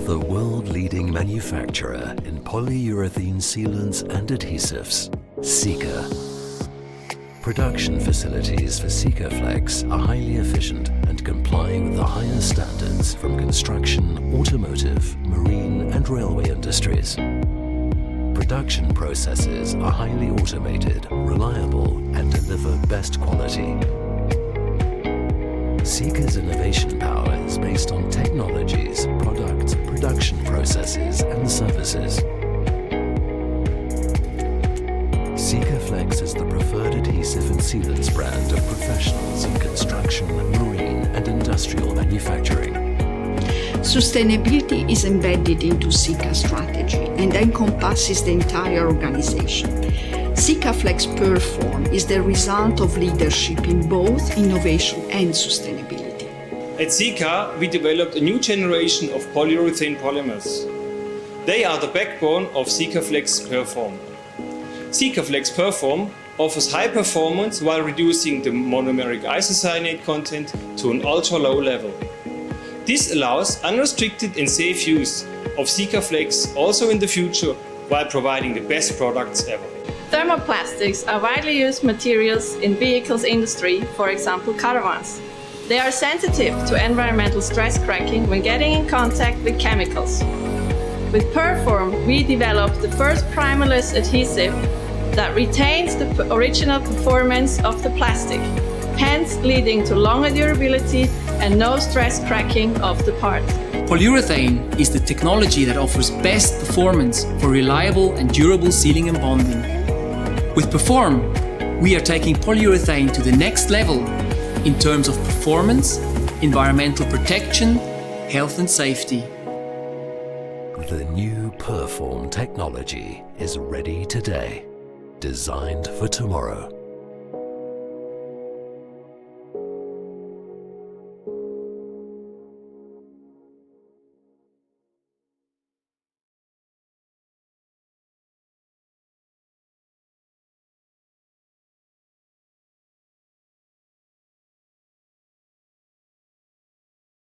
the world-leading manufacturer in polyurethane sealants and adhesives, Sika. Production facilities for Sikaflex are highly efficient and comply with the highest standards from construction, automotive, marine and railway industries. Production processes are highly automated, reliable and deliver best quality. Sika's innovation power is based on technologies, products, production processes and services. Sikaflex is the preferred adhesive and sealants brand of professionals in construction, marine and industrial manufacturing. Sustainability is embedded into Sika's strategy and encompasses the entire organization. Sikaflex Purform is the result of leadership in both innovation and sustainability. At Sika, we developed a new generation of polyurethane polymers. They are the backbone of Sikaflex Purform. Sikaflex Purform offers high performance while reducing the monomeric isocyanate content to an ultra-low level. This allows unrestricted and safe use of Sikaflex also in the future while providing the best products ever. Thermoplastics are widely used materials in vehicles industry, for example caravans. They are sensitive to environmental stress cracking when getting in contact with chemicals. With Purform, we developed the first primerless adhesive that retains the original performance of the plastic, hence leading to longer durability and no stress cracking of the part. Polyurethane is the technology that offers best performance for reliable and durable sealing and bonding. With Purform, we are taking polyurethane to the next level in terms of performance, environmental protection, health and safety. The new Purform technology is ready today, designed for tomorrow.